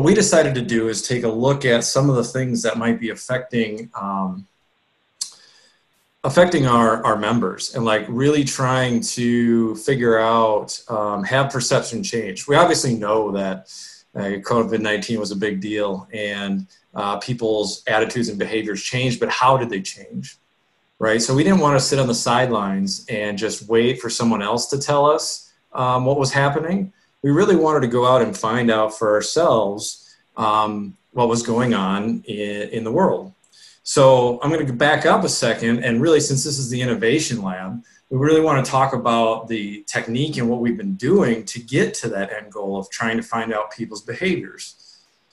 we decided to do is take a look at some of the things that might be affecting our members, and like really trying to figure out, have perception change. We obviously know that COVID-19 was a big deal, and people's attitudes and behaviors changed, but how did they change, right? So we didn't want to sit on the sidelines and just wait for someone else to tell us what was happening. We really wanted to go out and find out for ourselves what was going on in the world. So I'm going to back up a second, and really, since this is the Innovation Lab, we really want to talk about the technique and what we've been doing to get to that end goal of trying to find out people's behaviors.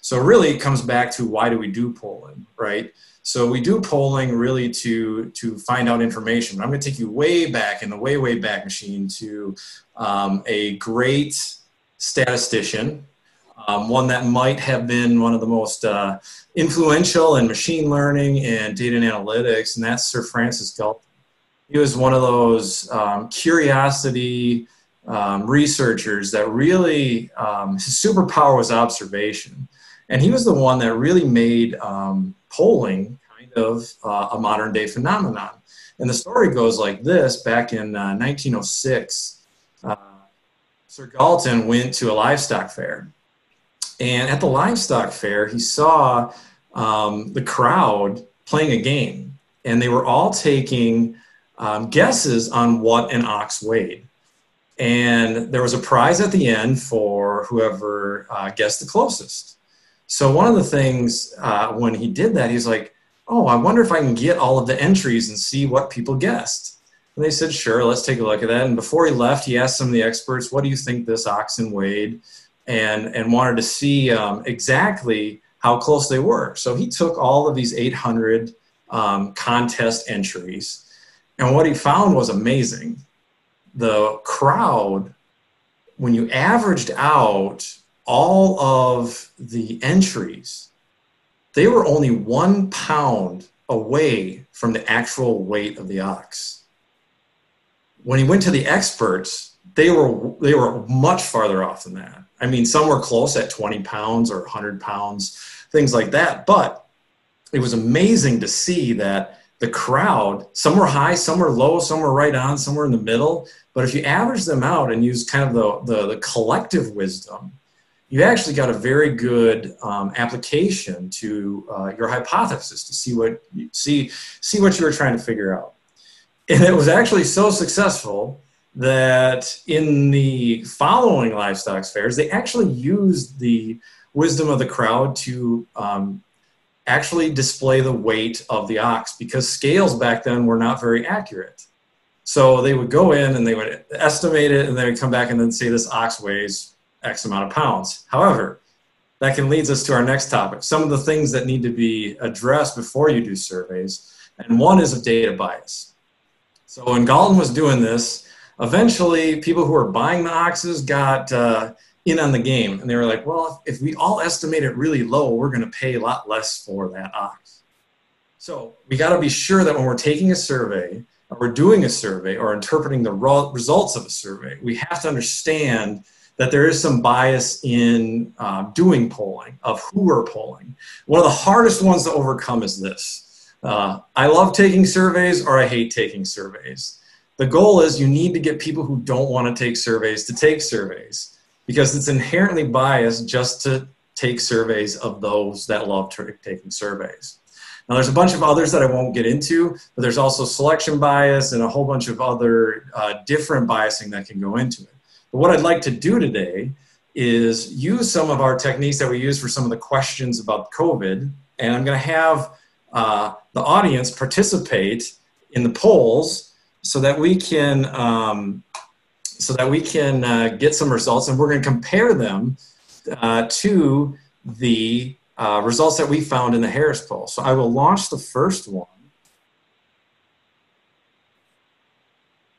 So really it comes back to, why do we do polling, right? So we do polling really to find out information. I'm going to take you way back in the way back machine to a great statistician, one that might have been one of the most influential in machine learning and data and analytics, and that's Sir Francis Galton. He was one of those curiosity researchers that really, his superpower was observation. And he was the one that really made polling kind of a modern day phenomenon. And the story goes like this: back in 1906, Sir Galton went to a livestock fair. And at the livestock fair, he saw the crowd playing a game. And they were all taking guesses on what an ox weighed. And there was a prize at the end for whoever guessed the closest. So one of the things when he did that, he's like, oh, I wonder if I can get all of the entries and see what people guessed. And they said, sure, let's take a look at that. And before he left, he asked some of the experts, what do you think this oxen weighed? And wanted to see exactly how close they were. So he took all of these 800 contest entries, and what he found was amazing. The crowd, when you averaged out all of the entries, they were only 1 pound away from the actual weight of the ox. When he went to the experts, they were much farther off than that. I mean, some were close at 20 pounds or 100 pounds, things like that. But it was amazing to see that the crowd, some were high, some were low, some were right on, some were in the middle. But if you average them out and use kind of the collective wisdom, you actually got a very good application to your hypothesis, to see what you were trying to figure out. And it was actually so successful that in the following livestock fairs, they actually used the wisdom of the crowd to actually display the weight of the ox, because scales back then were not very accurate. So they would go in and they would estimate it, and they would come back and then say this ox weighs X amount of pounds. However, that can lead us to our next topic, some of the things that need to be addressed before you do surveys. And one is of data bias. So when Galton was doing this, eventually people who were buying the oxes got in on the game, and they were like, well, if we all estimate it really low, we're going to pay a lot less for that ox. So we got to be sure that when we're taking a survey, or we're doing a survey, or interpreting the results of a survey, we have to understand that there is some bias in doing polling, of who we're polling. One of the hardest ones to overcome is this. I love taking surveys, or I hate taking surveys. The goal is you need to get people who don't want to take surveys, because it's inherently biased just to take surveys of those that love taking surveys. Now, there's a bunch of others that I won't get into, but there's also selection bias and a whole bunch of other different biasing that can go into it. But what I'd like to do today is use some of our techniques that we use for some of the questions about COVID, and I'm going to have the audience participate in the polls so that we can get some results, and we're going to compare them to the results that we found in the Harris poll. So I will launch the first one.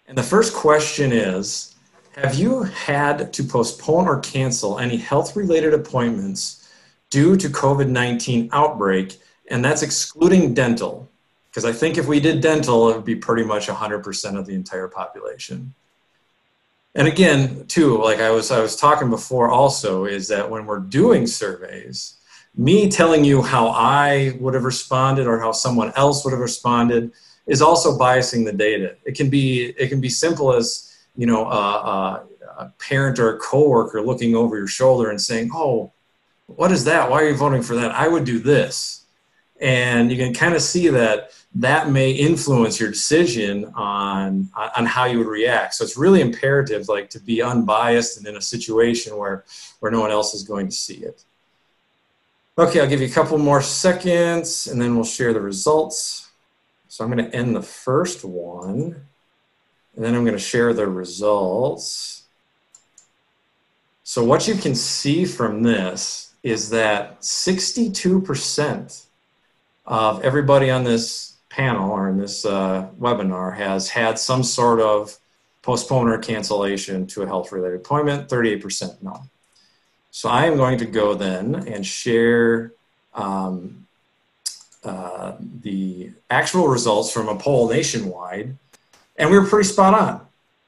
And the first question is, have you had to postpone or cancel any health-related appointments due to COVID-19 outbreak? And that's excluding dental, because I think if we did dental, it would be pretty much 100% of the entire population. And again, too, like I was talking before also, is that when we're doing surveys, me telling you how I would have responded or how someone else would have responded is also biasing the data. It can be simple as, you know, a parent or a coworker looking over your shoulder and saying, "Oh, what is that? Why are you voting for that? I would do this." And you can kind of see that that may influence your decision on how you would react. So it's really imperative, like, to be unbiased and in a situation where no one else is going to see it. Okay, I'll give you a couple more seconds and then we'll share the results. So I'm going to end the first one and then I'm going to share the results. So what you can see from this is that 62% of everybody on this panel or in this webinar has had some sort of postponement or cancellation to a health-related appointment, 38% no. So I am going to go then and share the actual results from a poll nationwide, and we were pretty spot on.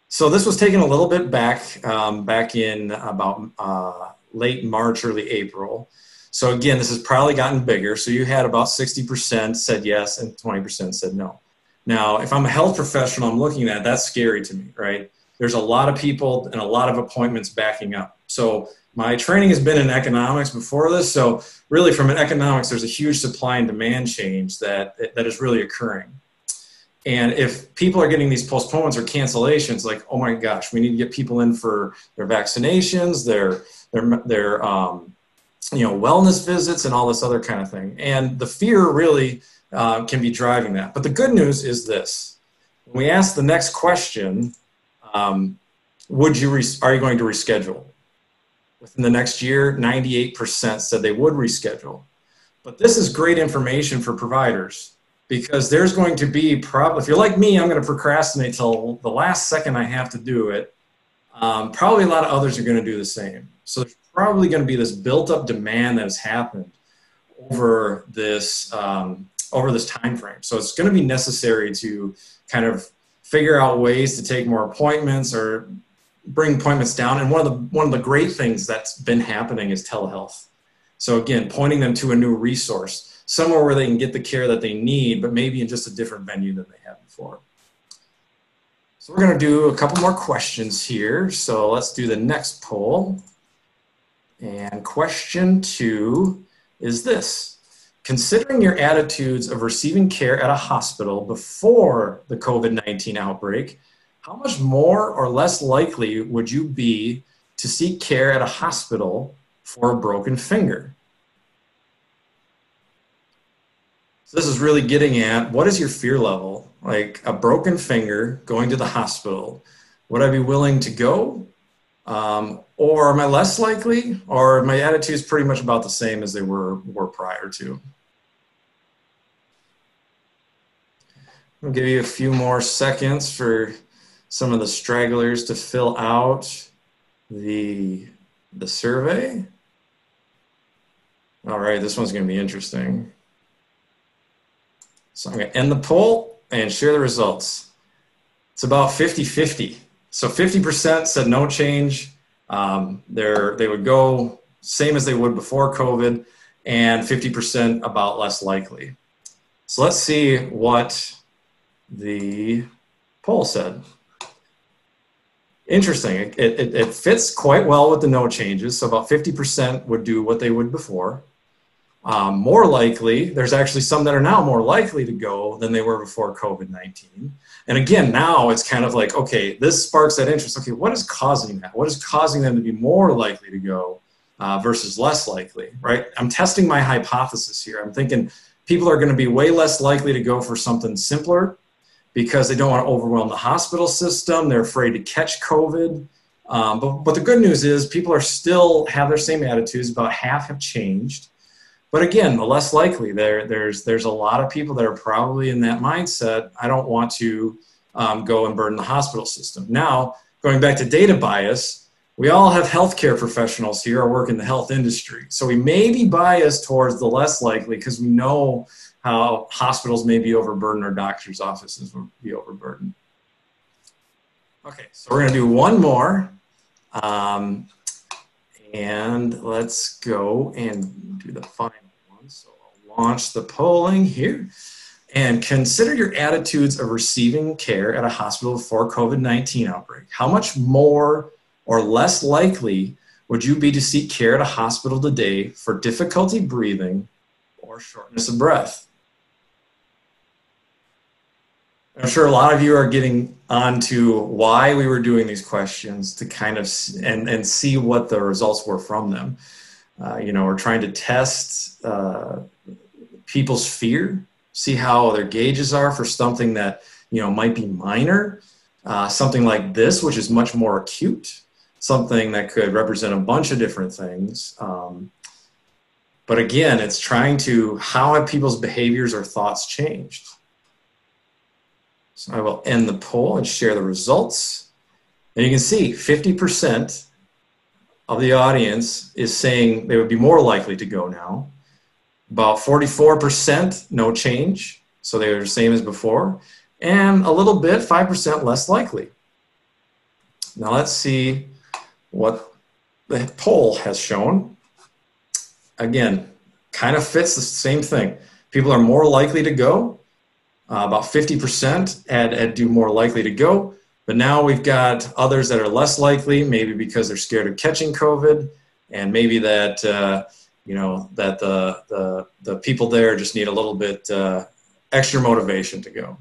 So this was taken a little bit back, back in about late March, early April. So again, this has probably gotten bigger. So you had about 60% said yes and 20% said no. Now, if I'm a health professional, I'm looking at that's scary to me, right? There's a lot of people and a lot of appointments backing up. So my training has been in economics before this. So really from an economics, there's a huge supply and demand change that is really occurring. And if people are getting these postponements or cancellations, like, oh my gosh, we need to get people in for their vaccinations, their you know, wellness visits and all this other kind of thing. And the fear really can be driving that. But the good news is this. When we ask the next question, are you going to reschedule? Within the next year, 98% said they would reschedule. But this is great information for providers because there's going to be probably, if you're like me, I'm going to procrastinate till the last second I have to do it. Probably a lot of others are going to do the same. So there's probably going to be this built up demand that has happened over this time frame. So it's going to be necessary to kind of figure out ways to take more appointments or bring appointments down. And one of the great things that's been happening is telehealth. So again, pointing them to a new resource, somewhere where they can get the care that they need, but maybe in just a different venue than they had before. So we're going to do a couple more questions here. So let's do the next poll. And question 2 is this. Considering your attitudes of receiving care at a hospital before the COVID-19 outbreak, how much more or less likely would you be to seek care at a hospital for a broken finger? So this is really getting at, what is your fear level? Like a broken finger, going to the hospital, would I be willing to go? Or am I less likely? Or my attitude is pretty much about the same as they were prior to? I'll give you a few more seconds for some of the stragglers to fill out the survey. All right, this one's going to be interesting. So I'm going to end the poll and share the results. It's about 50-50. So 50% said no change. They would go same as they would before COVID, and 50% about less likely. So let's see what the poll said. Interesting. It fits quite well with the no changes. So about 50% would do what they would before. More likely, there's actually some that are now more likely to go than they were before COVID-19. And again, now it's kind of like, okay, this sparks that interest. Okay, what is causing that? What is causing them to be more likely to go versus less likely, right? I'm testing my hypothesis here. I'm thinking people are going to be way less likely to go for something simpler because they don't want to overwhelm the hospital system. They're afraid to catch COVID. But the good news is people are still have their same attitudes. About half have changed. But again, the less likely, there's a lot of people that are probably in that mindset. I don't want to go and burden the hospital system. Now, going back to data bias, we all have healthcare professionals here or work in the health industry. So we may be biased towards the less likely because we know how hospitals may be overburdened or doctors' offices will be overburdened. Okay, so we're going to do one more. And let's go and do the final one. So I'll launch the polling here. And consider your attitudes of receiving care at a hospital before COVID-19 outbreak. How much more or less likely would you be to seek care at a hospital today for difficulty breathing or shortness of breath? I'm sure a lot of you are getting onto why we were doing these questions to kind of and see what the results were from them. You know, we're trying to test people's fear, see how their gauges are for something that, you know, might be minor, something like this, which is much more acute, something that could represent a bunch of different things. But again, it's trying to, how have people's behaviors or thoughts changed? So I will end the poll and share the results. And you can see 50% of the audience is saying they would be more likely to go now. About 44% no change, so they were the same as before. And a little bit, 5% less likely. Now let's see what the poll has shown. Again, kind of fits the same thing. People are more likely to go. About 50% had do more likely to go, but now we've got others that are less likely, maybe because they're scared of catching COVID, and maybe that you know, that the people there just need a little bit extra motivation to go.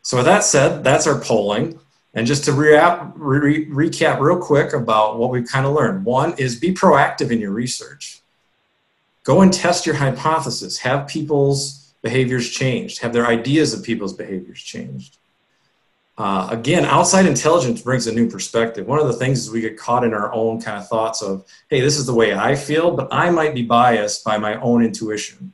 So with that said, that's our polling. And just to recap real quick about what we've kind of learned. One is be proactive in your research. Go and test your hypothesis. Have people's behaviors changed? Have their ideas of people's behaviors changed? Again, outside intelligence brings a new perspective. One of the things is we get caught in our own kind of thoughts of, hey, this is the way I feel, but I might be biased by my own intuition.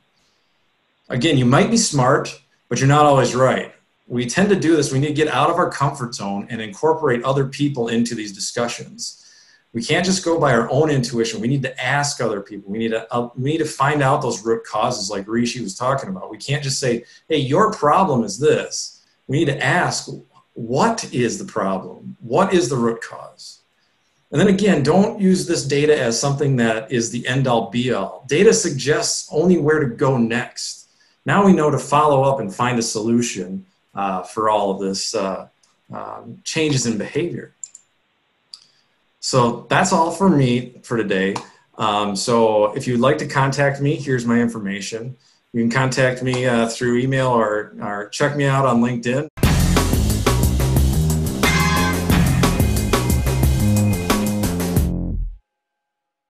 Again, you might be smart, but you're not always right. We tend to do this. We need to get out of our comfort zone and incorporate other people into these discussions. We can't just go by our own intuition. We need to ask other people. We need to find out those root causes like Rishi was talking about. We can't just say, hey, your problem is this. We need to ask, what is the problem? What is the root cause? And then again, don't use this data as something that is the end all be all. Data suggests only where to go next. Now we know to follow up and find a solution for all of this changes in behavior. So that's all for me for today. So if you'd like to contact me, here's my information. You can contact me through email or check me out on LinkedIn.